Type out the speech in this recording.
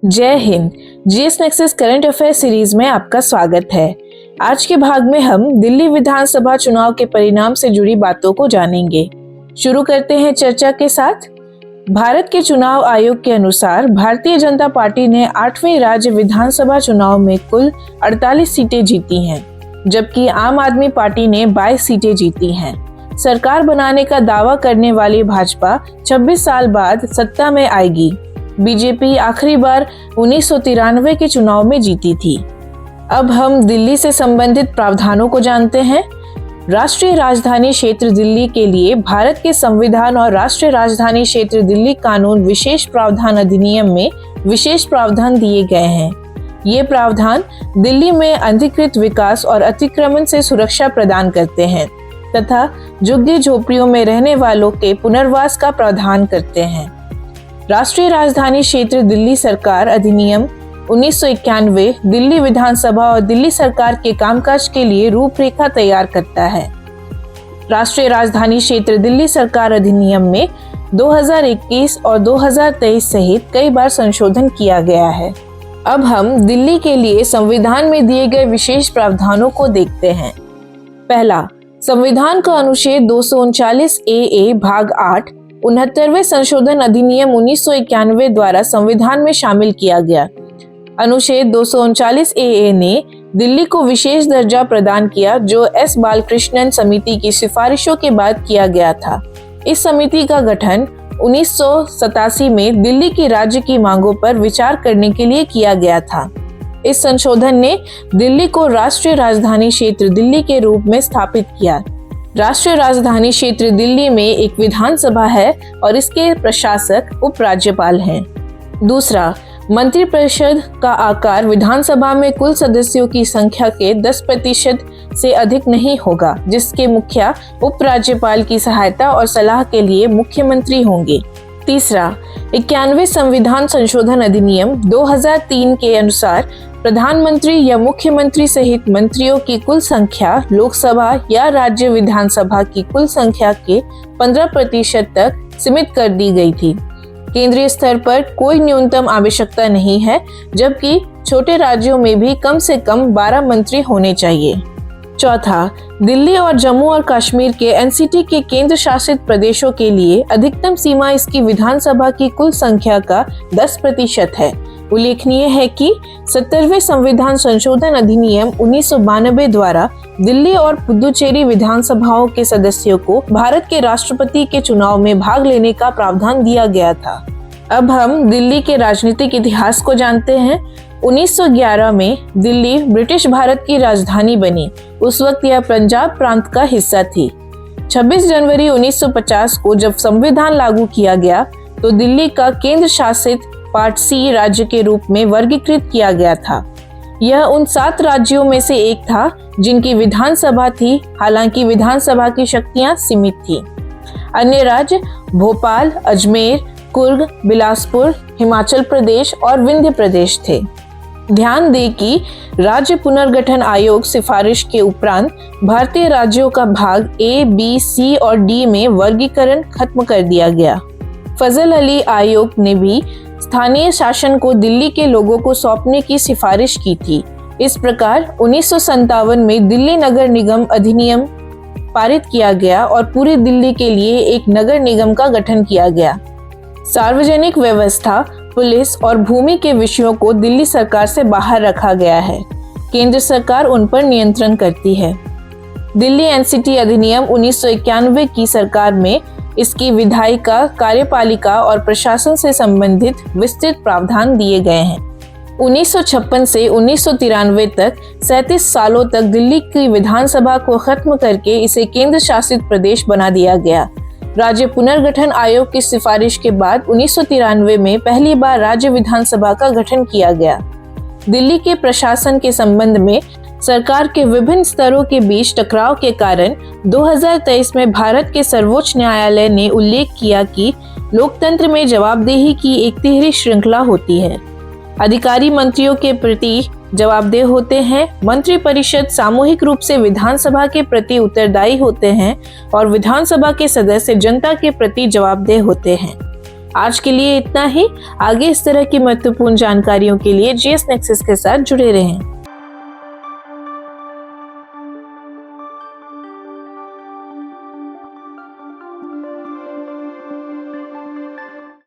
जय Hind. GS nexus current affair series में आपका स्वागत है। आज के भाग में हम दिल्ली विधानसभा चुनाव के परिणाम से जुड़ी बातों को जानेंगे। शुरू करते हैं चर्चा के साथ। भारत के चुनाव आयोग के अनुसार भारतीय जनता पार्टी ने 8वें राज्य विधानसभा चुनाव में कुल 48 सीटें जीती हैं, जबकि आम आदमी पार्टी ने 22 सीटें जीती हैं। सरकार बनाने का दावा करने वाली भाजपा 26 साल बाद सत्ता में आएगी। बीजेपी आखिरी बार 1993 के चुनाव में जीती थी। अब हम दिल्ली से संबंधित प्रावधानों को जानते हैं। राष्ट्रीय राजधानी क्षेत्र दिल्ली के लिए भारत के संविधान और राष्ट्रीय राजधानी क्षेत्र दिल्ली कानून विशेष प्रावधान अधिनियम में विशेष प्रावधान दिए गए हैं। ये प्रावधान दिल्ली में अनधिकृत विकास और अतिक्रमण से सुरक्षा प्रदान करते हैं तथा झुग्गी झोपड़ियों में रहने वालों के पुनर्वास का प्रावधान करते हैं। राष्ट्रीय राजधानी क्षेत्र दिल्ली सरकार अधिनियम 1991 दिल्ली विधानसभा और दिल्ली सरकार के कामकाज के लिए रूपरेखा तैयार करता है। राष्ट्रीय राजधानी क्षेत्र दिल्ली सरकार अधिनियम में 2021 और 2023 सहित कई बार संशोधन किया गया है। अब हम दिल्ली के लिए संविधान में दिए गए विशेष प्रावधानों को देखते हैं। पहला, संविधान का अनुच्छेद 239 ए भाग 8 69वें संशोधन अधिनियम 1991 द्वारा संविधान में शामिल किया गया। अनुच्छेद 239 ए ने दिल्ली को विशेष दर्जा प्रदान किया, जो एस बालकृष्णन समिति की सिफारिशों के बाद किया गया था। इस समिति का गठन 1987 में दिल्ली की राज्य की मांगों पर विचार करने के लिए किया गया था। इस संशोधन ने दिल्ली को राष्ट्रीय राजधानी क्षेत्र दिल्ली के रूप में स्थापित किया। राष्ट्रीय राजधानी क्षेत्र दिल्ली में एक विधानसभा है और इसके प्रशासक उपराज्यपाल हैं। दूसरा, मंत्रिपरिषद का आकार विधानसभा में कुल सदस्यों की संख्या के 10% से अधिक नहीं होगा, जिसके मुखिया उपराज्यपाल की सहायता और सलाह के लिए मुख्यमंत्री होंगे। तीसरा, 91वें संविधान संशोधन अधिनियम 2003 के अनुसार प्रधानमंत्री या मुख्यमंत्री सहित मंत्रियों की कुल संख्या लोकसभा या राज्य विधानसभा की कुल संख्या के 15% तक सीमित कर दी गई थी। केंद्रीय स्तर पर कोई न्यूनतम आवश्यकता नहीं है, जबकि छोटे राज्यों में भी कम से कम 12 मंत्री होने चाहिए। चौथा, दिल्ली और जम्मू और कश्मीर के एनसीटी के केंद्र शासित प्रदेशों के लिए अधिकतम सीमा इसकी विधानसभा की कुल संख्या का 10% है। उल्लेखनीय है कि 70वें संविधान संशोधन अधिनियम 1992 द्वारा दिल्ली और पुदुचेरी विधानसभाओं के सदस्यों को भारत के राष्ट्रपति के चुनाव में भाग लेने का प्रावधान दिया गया था। अब हम दिल्ली के राजनीतिक इतिहास को जानते हैं। 1911 में दिल्ली ब्रिटिश भारत की राजधानी बनी। उस वक्त यह पंजाब प्रांत का हिस्सा थी। 26 जनवरी 1950 को जब संविधान लागू किया गया तो दिल्ली का केंद्र शासित पार्ट सी राज्य के रूप में वर्गीकृत किया गया था। यह उन 7 राज्यों में से एक था जिनकी विधानसभा थी, हालांकि विधानसभा की शक्तियां सीमित थी। अन्य राज्य भोपाल, अजमेर, कुर्ग, बिलासपुर, हिमाचल प्रदेश और विंध्य प्रदेश थे। ध्यान दें कि राज्य पुनर्गठन आयोग सिफारिश के उपरांत भारतीय राज्यों का भाग ए, बी, सी और डी में वर्गीकरण खत्म कर दिया गया। फजल अली आयोग ने भी स्थानीय शासन को दिल्ली के लोगों को सौंपने की सिफारिश की थी। इस प्रकार 1957 में दिल्ली नगर निगम अधिनियम पारित किया गया और पूरी दिल्ली के लिए एक नगर निगम का गठन किया गया। सार्वजनिक व्यवस्था, पुलिस और भूमि के विषयों को दिल्ली सरकार से बाहर रखा गया है। केंद्र सरकार उन पर नियंत्रण करती है। दिल्ली एनसीटी अधिनियम 1991 की सरकार में इसकी विधायिका, कार्यपालिका और प्रशासन से संबंधित विस्तृत प्रावधान दिए गए हैं। 1956 से 1993 तक 37 सालों तक दिल्ली की विधानसभा को खत्म करके इसे केंद्र शासित प्रदेश बना दिया गया। राज्य पुनर्गठन आयोग की सिफारिश के बाद 1993 में पहली बार राज्य विधानसभा का गठन किया गया। दिल्ली के प्रशासन के संबंध में सरकार के विभिन्न स्तरों के बीच टकराव के कारण 2023 में भारत के सर्वोच्च न्यायालय ने उल्लेख किया कि लोकतंत्र में जवाबदेही की एक तिहरी श्रृंखला होती है। अधिकारी मंत्रियों के प्रति जवाबदेह होते हैं। मंत्री परिषद सामूहिक रूप से विधानसभा के प्रति उत्तरदायी होते हैं और विधानसभा के सदस्य जनता के प्रति जवाबदेह होते हैं। आज के लिए इतना ही। आगे इस तरह की महत्वपूर्ण जानकारियों के लिए जीएस नेक्सस के साथ जुड़े रहें।